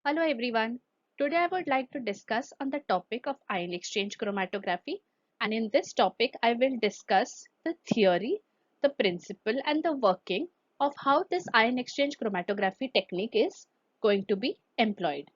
Hello everyone. Today I would like to discuss on the topic of ion exchange chromatography, and in this topic I will discuss the theory, the principle and the working of how this ion exchange chromatography technique is going to be employed.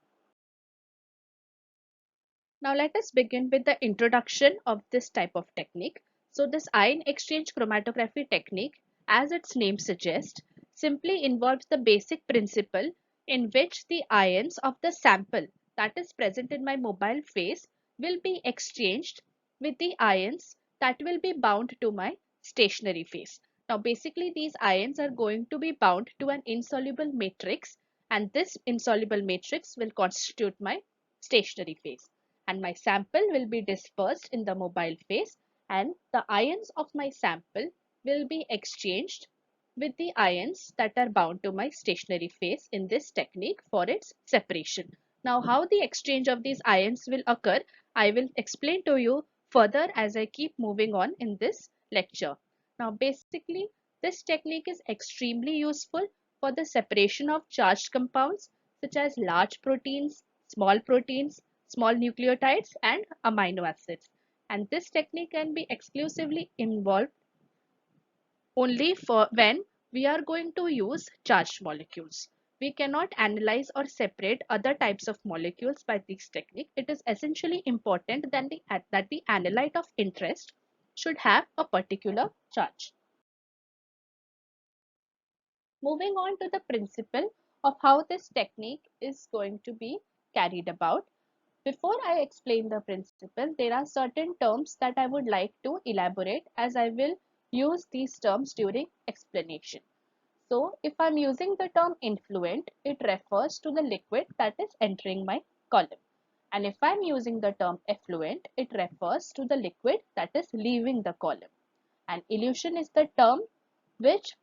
Now let us begin with the introduction of this type of technique. So this ion exchange chromatography technique, as its name suggests, simply involves the basic principle in which the ions of the sample that is present in my mobile phase will be exchanged with the ions that will be bound to my stationary phase. Now basically these ions are going to be bound to an insoluble matrix, and this insoluble matrix will constitute my stationary phase, and my sample will be dispersed in the mobile phase, and the ions of my sample will be exchanged with the ions that are bound to my stationary phase in this technique for its separation. Now how the exchange of these ions will occur, I will explain to you further as I keep moving on in this lecture. Now basically this technique is extremely useful for the separation of charged compounds such as large proteins, small nucleotides and amino acids. And this technique can be exclusively involved only for when we are going to use charged molecules. We cannot analyze or separate other types of molecules by this technique. It is essentially important that the analyte of interest should have a particular charge. Moving on to the principle of how this technique is going to be carried about. Before I explain the principle, there are certain terms that I would like to elaborate, as I will use these terms during explanation. So if I'm using the term influent, it refers to the liquid that is entering my column. And if I'm using the term effluent, it refers to the liquid that is leaving the column. And elution is the term which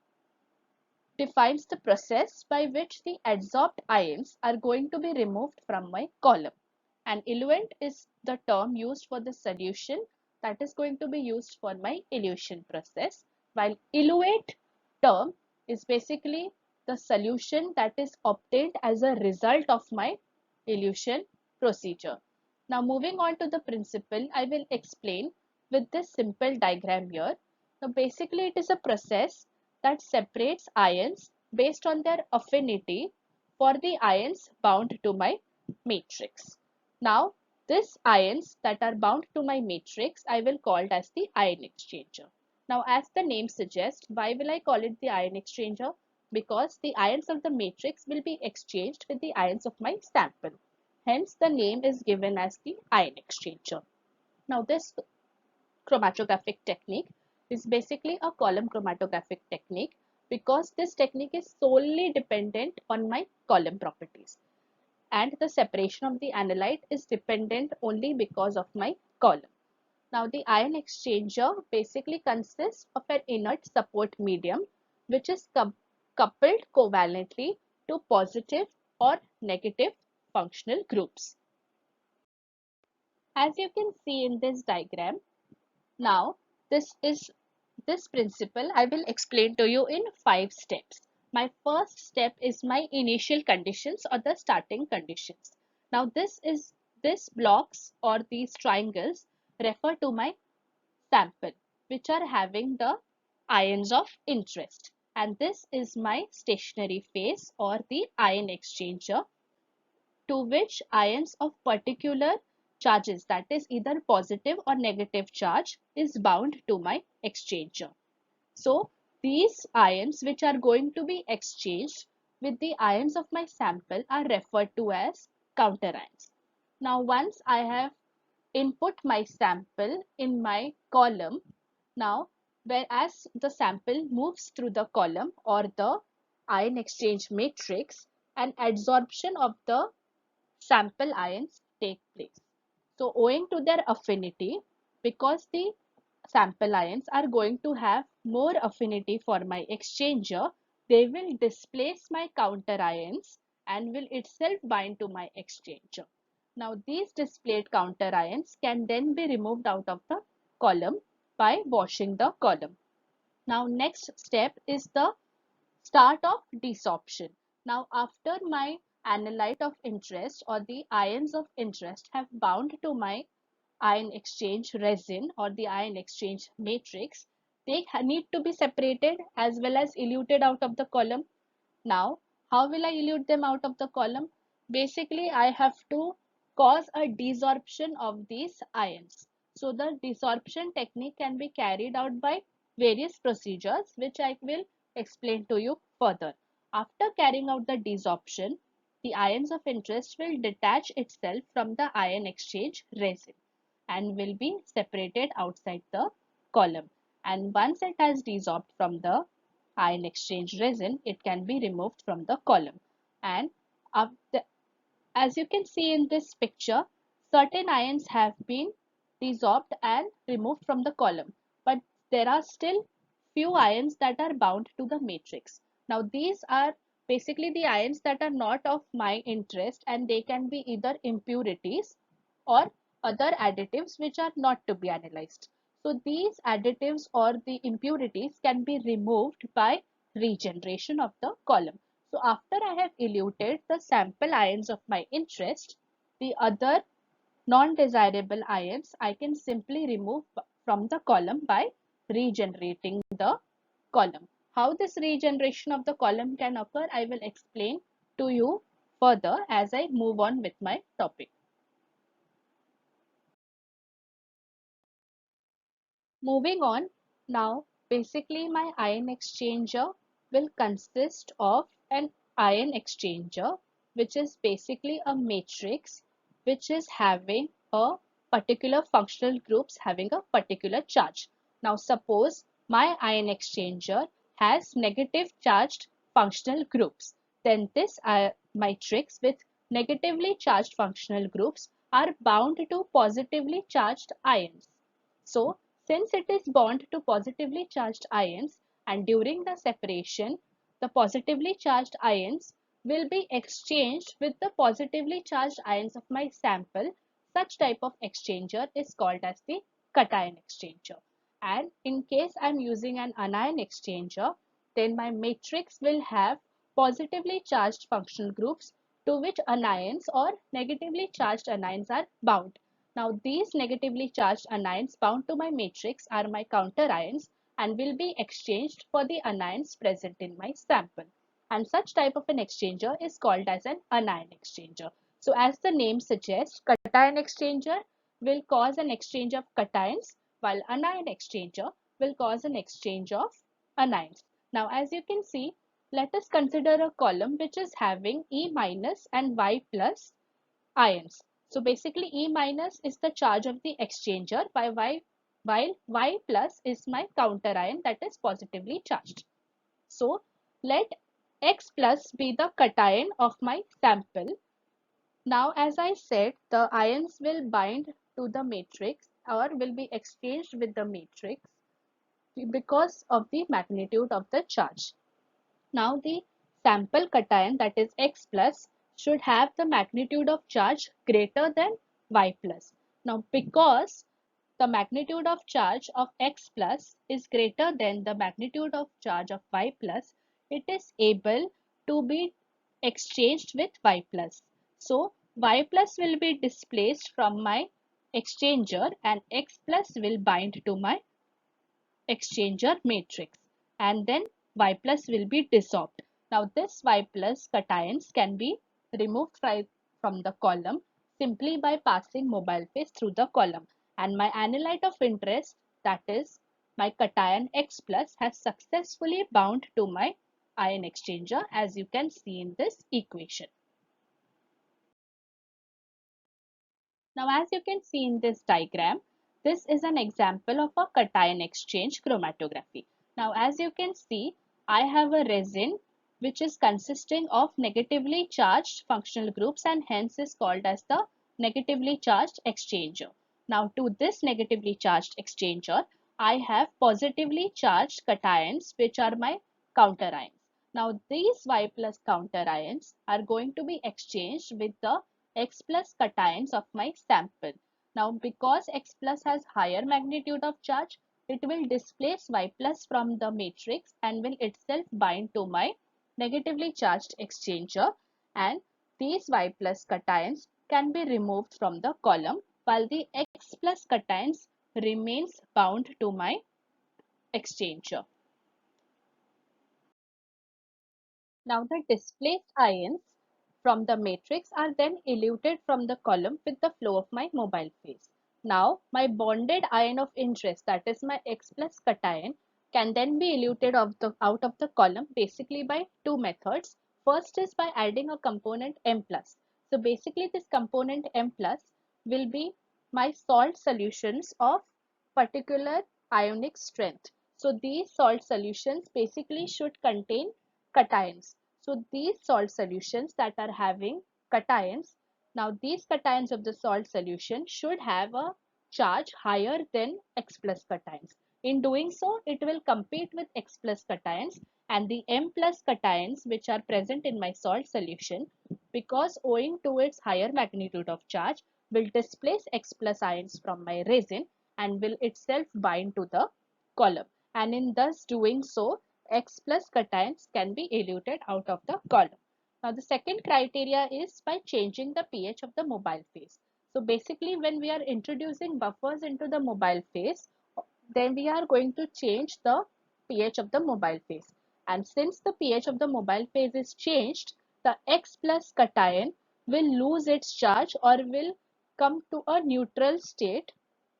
defines the process by which the adsorbed ions are going to be removed from my column. And eluent is the term used for the solution that is going to be used for my elution process, while eluate term is basically the solution that is obtained as a result of my elution procedure. Now moving on to the principle, I will explain with this simple diagram here. Now basically it is a process that separates ions based on their affinity for the ions bound to my matrix. Now these ions that are bound to my matrix I will call it as the ion exchanger. Now as the name suggests, why will I call it the ion exchanger? Because the ions of the matrix will be exchanged with the ions of my sample. Hence the name is given as the ion exchanger. Now this chromatographic technique is basically a column chromatographic technique, because this technique is solely dependent on my column properties, and the separation of the analyte is dependent only because of my column. Now the ion exchanger basically consists of an inert support medium which is coupled covalently to positive or negative functional groups. As you can see in this diagram, now this principle I will explain to you in 5 steps. My first step is my initial conditions or the starting conditions. Now this blocks or these triangles refer to my sample which are having the ions of interest, and this is my stationary phase or the ion exchanger, to which ions of particular charges, that is either positive or negative charge, is bound to my exchanger. So these ions which are going to be exchanged with the ions of my sample are referred to as counter ions. Now once I have input my sample in my column, now whereas the sample moves through the column or the ion exchange matrix, an adsorption of the sample ions take place. So owing to their affinity, because the sample ions are going to have more affinity for my exchanger, they will displace my counter ions and will itself bind to my exchanger. Now these displayed counter ions can then be removed out of the column by washing the column. Now next step is the start of desorption. Now after my analyte of interest or the ions of interest have bound to my ion exchange resin or the ion exchange matrix, they need to be separated as well as eluted out of the column. Now, how will I elute them out of the column? Basically, I have to cause a desorption of these ions. So the desorption technique can be carried out by various procedures, which I will explain to you further. After carrying out the desorption, the ions of interest will detach itself from the ion exchange resin and will be separated outside the column. And once it has desorbed from the ion exchange resin, it can be removed from the column. And after, as you can see in this picture, certain ions have been desorbed and removed from the column, but there are still few ions that are bound to the matrix. Now these are basically the ions that are not of my interest, and they can be either impurities or other additives which are not to be analyzed. So these additives or the impurities can be removed by regeneration of the column. So after I have eluted the sample ions of my interest, the other non-desirable ions I can simply remove from the column by regenerating the column. How this regeneration of the column can occur, I will explain to you further as I move on with my topic. Moving on, now basically my ion exchanger will consist of an ion exchanger, which is basically a matrix which is having a particular functional groups having a particular charge. Now suppose my ion exchanger has negative charged functional groups, then this matrix with negatively charged functional groups are bound to positively charged ions. So, since it is bound to positively charged ions, and during the separation, the positively charged ions will be exchanged with the positively charged ions of my sample, such type of exchanger is called as the cation exchanger. And in case I'm using an anion exchanger, then my matrix will have positively charged functional groups to which anions or negatively charged anions are bound. Now these negatively charged anions bound to my matrix are my counter ions and will be exchanged for the anions present in my sample. And such type of an exchanger is called as an anion exchanger. So as the name suggests, cation exchanger will cause an exchange of cations, while anion exchanger will cause an exchange of anions. Now as you can see, let us consider a column which is having E minus and Y plus ions. So basically E minus is the charge of the exchanger while Y plus is my counter ion that is positively charged. So let X plus be the cation of my sample. Now as I said, the ions will bind to the matrix or will be exchanged with the matrix because of the magnitude of the charge. Now the sample cation, that is X plus, should have the magnitude of charge greater than Y plus. Now because the magnitude of charge of X plus is greater than the magnitude of charge of Y plus, it is able to be exchanged with Y plus. So Y plus will be displaced from my exchanger and X plus will bind to my exchanger matrix, and then Y plus will be dissolved. Now this Y plus cations can be removed from the column simply by passing mobile phase through the column, and my analyte of interest, that is my cation X plus, has successfully bound to my ion exchanger as you can see in this equation. Now as you can see in this diagram, this is an example of a cation exchange chromatography. Now as you can see, I have a resin which is consisting of negatively charged functional groups and hence is called as the negatively charged exchanger. Now to this negatively charged exchanger, I have positively charged cations which are my counter ions. Now these Y plus counter ions are going to be exchanged with the X plus cations of my sample. Now because X plus has higher magnitude of charge, it will displace Y plus from the matrix and will itself bind to my negatively charged exchanger, and these Y plus cations can be removed from the column while the X plus cations remains bound to my exchanger. Now the displaced ions from the matrix are then eluted from the column with the flow of my mobile phase. Now my bonded ion of interest, that is my X plus cation, can then be eluted out of the column basically by two methods. First is by adding a component M plus. So basically this component M plus will be my salt solutions of particular ionic strength. So these salt solutions basically should contain cations. So these salt solutions that are having cations, now these cations of the salt solution should have a charge higher than X plus cations. In doing so, it will compete with X plus cations, and the M plus cations which are present in my salt solution, because owing to its higher magnitude of charge, will displace X plus ions from my resin and will itself bind to the column. And in thus doing so, X plus cations can be eluted out of the column. Now the second criteria is by changing the pH of the mobile phase. So basically when we are introducing buffers into the mobile phase, then we are going to change the pH of the mobile phase. And since the pH of the mobile phase is changed, the X plus cation will lose its charge or will come to a neutral state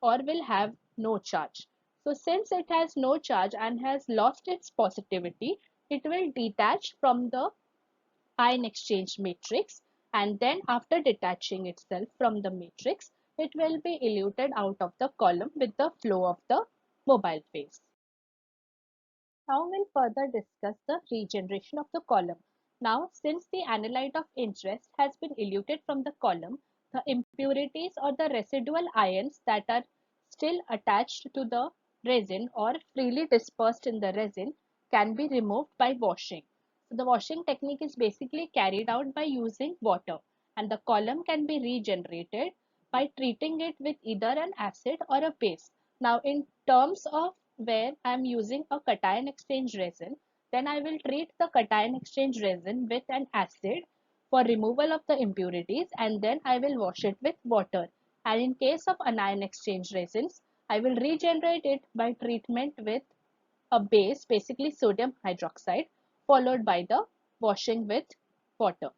or will have no charge. So since it has no charge and has lost its positivity, it will detach from the ion exchange matrix, and then after detaching itself from the matrix, it will be eluted out of the column with the flow of the mobile phase. Now we'll further discuss the regeneration of the column. Now, since the analyte of interest has been eluted from the column, the impurities or the residual ions that are still attached to the resin or freely dispersed in the resin can be removed by washing. So the washing technique is basically carried out by using water, and the column can be regenerated by treating it with either an acid or a base. Now, in terms of where I am using a cation exchange resin, then I will treat the cation exchange resin with an acid for removal of the impurities, and then I will wash it with water. And in case of anion exchange resins, I will regenerate it by treatment with a base, basically sodium hydroxide, followed by the washing with water.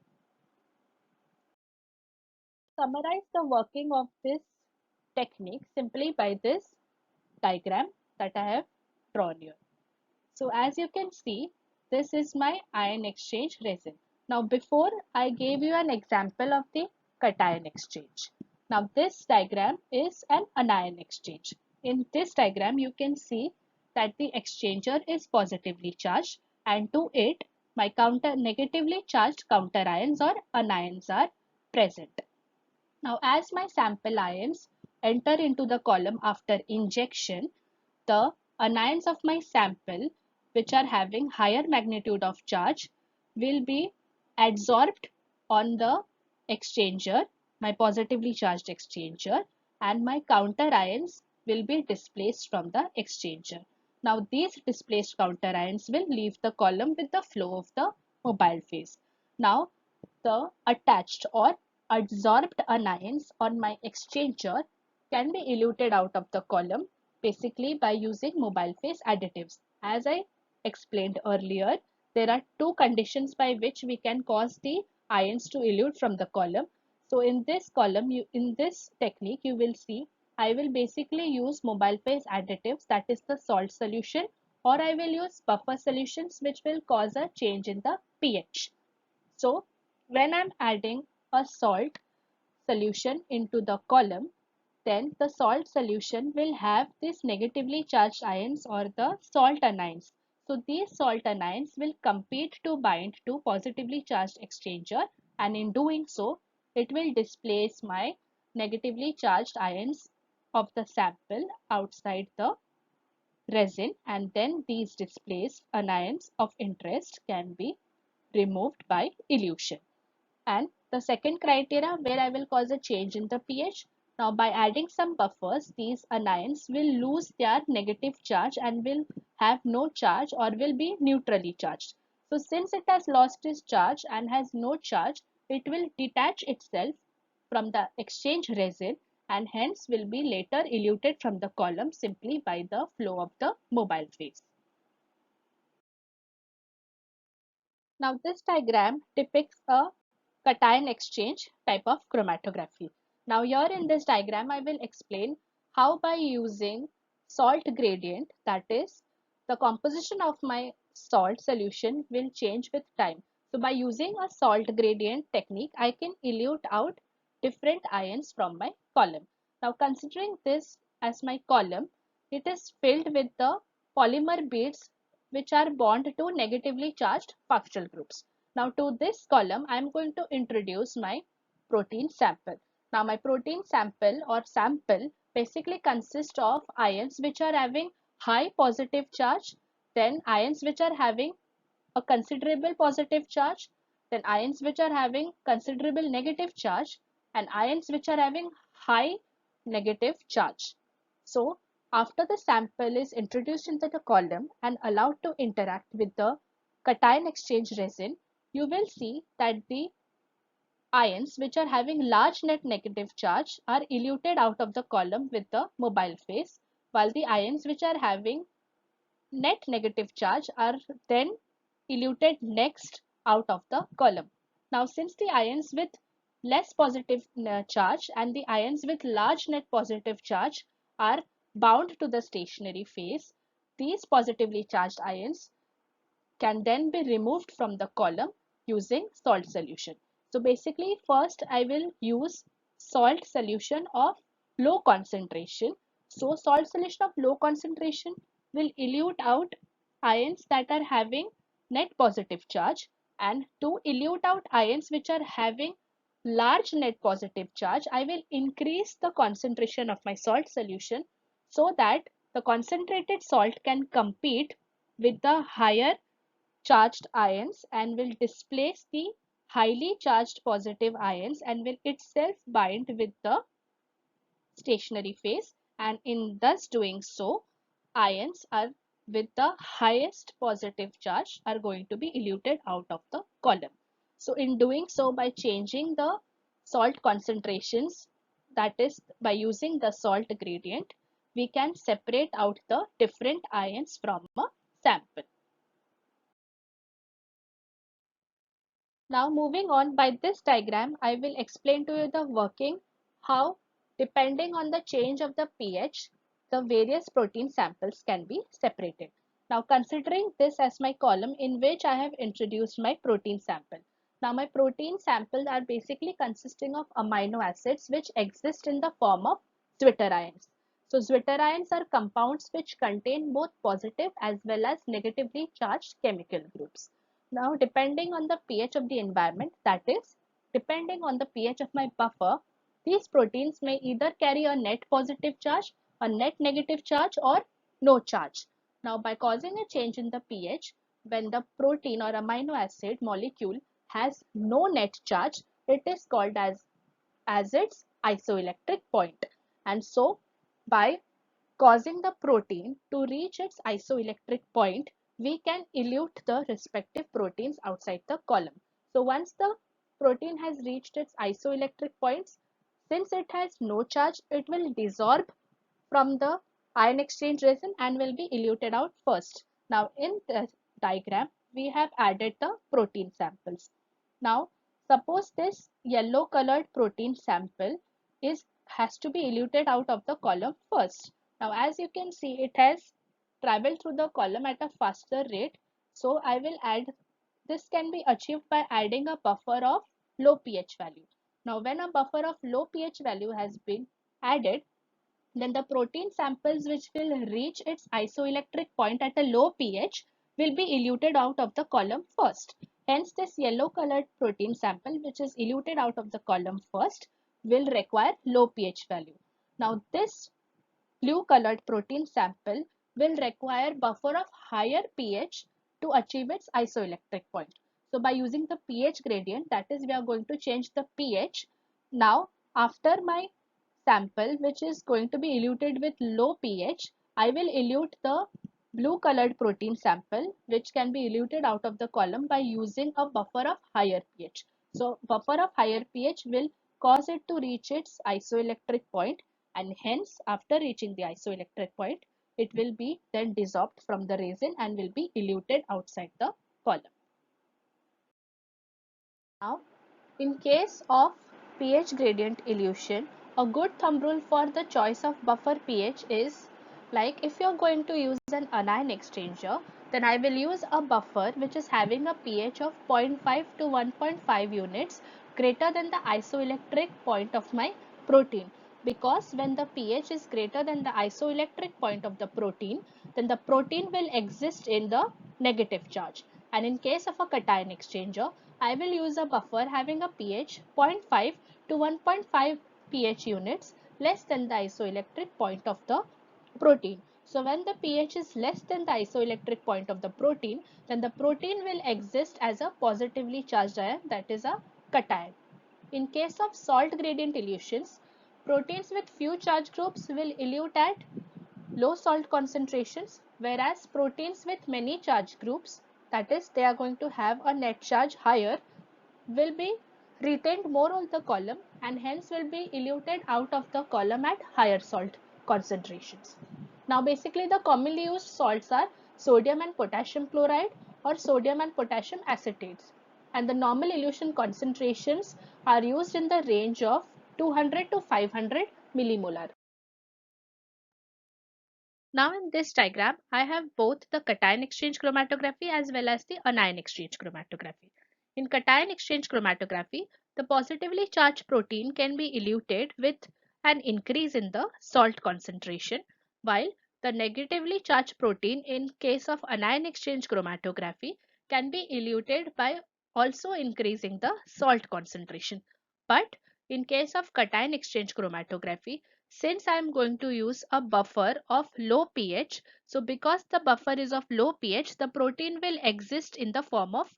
Summarize the working of this technique simply by this diagram that I have drawn here. So as you can see, this is my ion exchange resin. Now before I gave you an example of the cation exchange. Now this diagram is an anion exchange. In this diagram you can see that the exchanger is positively charged, and to it my negatively charged counter ions or anions are present. Now as my sample ions enter into the column after injection, the anions of my sample, which are having higher magnitude of charge, will be adsorbed on the exchanger, my positively charged exchanger, and my counter ions will be displaced from the exchanger. Now these displaced counter ions will leave the column with the flow of the mobile phase. Now the attached or adsorbed anions on my exchanger can be eluted out of the column basically by using mobile phase additives. As I explained earlier, there are two conditions by which we can cause the ions to elute from the column. So in this column, in this technique, you will see I will basically use mobile phase additives, that is the salt solution, or I will use buffer solutions which will cause a change in the pH. So when I'm adding a salt solution into the column, then the salt solution will have these negatively charged ions or the salt anions. So these salt anions will compete to bind to positively charged exchanger, and in doing so, it will displace my negatively charged ions of the sample outside the resin, and then these displaced anions of interest can be removed by elution. And the second criteria where I will cause a change in the pH. Now by adding some buffers, these anions will lose their negative charge and will have no charge or will be neutrally charged. So since it has lost its charge and has no charge, it will detach itself from the exchange resin and hence will be later eluted from the column simply by the flow of the mobile phase. Now this diagram depicts a cation exchange type of chromatography. Now here in this diagram I will explain how by using salt gradient, that is the composition of my salt solution will change with time. So by using a salt gradient technique I can elute out different ions from my column. Now considering this as my column, it is filled with the polymer beads which are bond to negatively charged functional groups. Now to this column I am going to introduce my protein sample. Now my protein sample or sample basically consists of ions which are having high positive charge, then ions which are having a considerable positive charge, then ions which are having considerable negative charge, and ions which are having high negative charge. So after the sample is introduced into the column and allowed to interact with the cation exchange resin, you will see that the ions which are having large net negative charge are eluted out of the column with the mobile phase, while the ions which are having net negative charge are then eluted next out of the column. Now since the ions with less positive charge and the ions with large net positive charge are bound to the stationary phase, these positively charged ions can then be removed from the column using salt solution. So basically first I will use salt solution of low concentration. So salt solution of low concentration will elute out ions that are having net positive charge, and to elute out ions which are having large net positive charge, I will increase the concentration of my salt solution so that the concentrated salt can compete with the higher charged ions and will displace the highly charged positive ions and will itself bind with the stationary phase, and in thus doing so ions are with the highest positive charge are going to be eluted out of the column. So in doing so, by changing the salt concentrations, that is by using the salt gradient, we can separate out the different ions from a sample. Now moving on, by this diagram I will explain to you the working how, depending on the change of the pH, the various protein samples can be separated. Now considering this as my column in which I have introduced my protein sample. Now my protein samples are basically consisting of amino acids which exist in the form of zwitterions. So zwitterions are compounds which contain both positive as well as negatively charged chemical groups. Now, depending on the pH of the environment, that is, depending on the pH of my buffer, these proteins may either carry a net positive charge, a net negative charge, or no charge. Now, by causing a change in the pH, when the protein or amino acid molecule has no net charge, it is called as its isoelectric point. And so, by causing the protein to reach its isoelectric point, we can elute the respective proteins outside the column. So once the protein has reached its isoelectric points, since it has no charge, it will desorb from the ion exchange resin and will be eluted out first. Now in the diagram, we have added the protein samples. Now suppose this yellow colored protein sample has to be eluted out of the column first. Now as you can see, it has traveled through the column at a faster rate. So I will add, this can be achieved by adding a buffer of low pH value. Now when a buffer of low pH value has been added, then the protein samples which will reach its isoelectric point at a low pH will be eluted out of the column first. Hence this yellow colored protein sample which is eluted out of the column first will require low pH value. Now this blue colored protein sample will require buffer of higher pH to achieve its isoelectric point. So by using the pH gradient, that is, we are going to change the pH. Now after my sample which is going to be eluted with low pH, I will elute the blue colored protein sample which can be eluted out of the column by using a buffer of higher pH. So buffer of higher pH will cause it to reach its isoelectric point, and hence after reaching the isoelectric point, it will be then dissolved from the resin and will be eluted outside the column. Now, in case of pH gradient elution, a good thumb rule for the choice of buffer pH is, like, if you're going to use an anion exchanger, then I will use a buffer which is having a pH of 0.5 to 1.5 units greater than the isoelectric point of my protein, because when the pH is greater than the isoelectric point of the protein, then the protein will exist in the negative charge. And in case of a cation exchanger, I will use a buffer having a pH 0.5 to 1.5 pH units less than the isoelectric point of the protein. So when the pH is less than the isoelectric point of the protein, then the protein will exist as a positively charged ion, that is a cation. In case of salt gradient elutions, proteins with few charge groups will elute at low salt concentrations, whereas proteins with many charge groups, that is, they are going to have a net charge higher, will be retained more on the column and hence will be eluted out of the column at higher salt concentrations. Now basically the commonly used salts are sodium and potassium chloride or sodium and potassium acetates, and the normal elution concentrations are used in the range of 200 to 500 millimolar. Now in this diagram, I have both the cation exchange chromatography as well as the anion exchange chromatography. In cation exchange chromatography, the positively charged protein can be eluted with an increase in the salt concentration, while the negatively charged protein in case of anion exchange chromatography can be eluted by also increasing the salt concentration. But in case of cation exchange chromatography, since I am going to use a buffer of low pH, so because the buffer is of low pH, the protein will exist in the form of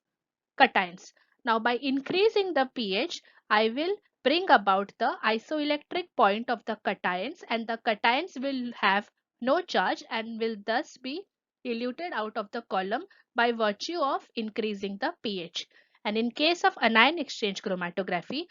cations. Now by increasing the pH, I will bring about the isoelectric point of the cations, and the cations will have no charge and will thus be eluted out of the column by virtue of increasing the pH. And in case of anion exchange chromatography,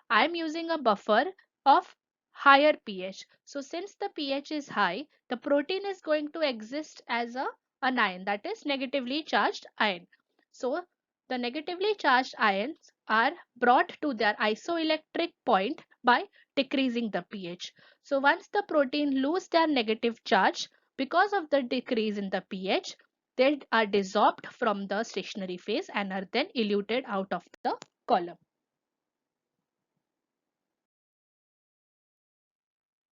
I am using a buffer of higher pH. So since the pH is high, the protein is going to exist as a anion, that is negatively charged ion. So the negatively charged ions are brought to their isoelectric point by decreasing the pH. So once the protein lose their negative charge because of the decrease in the pH, they are dissolved from the stationary phase and are then eluted out of the column.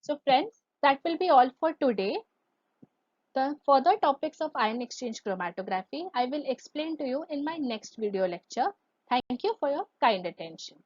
So friends, that will be all for today. The further topics of ion exchange chromatography I will explain to you in my next video lecture. Thank you for your kind attention.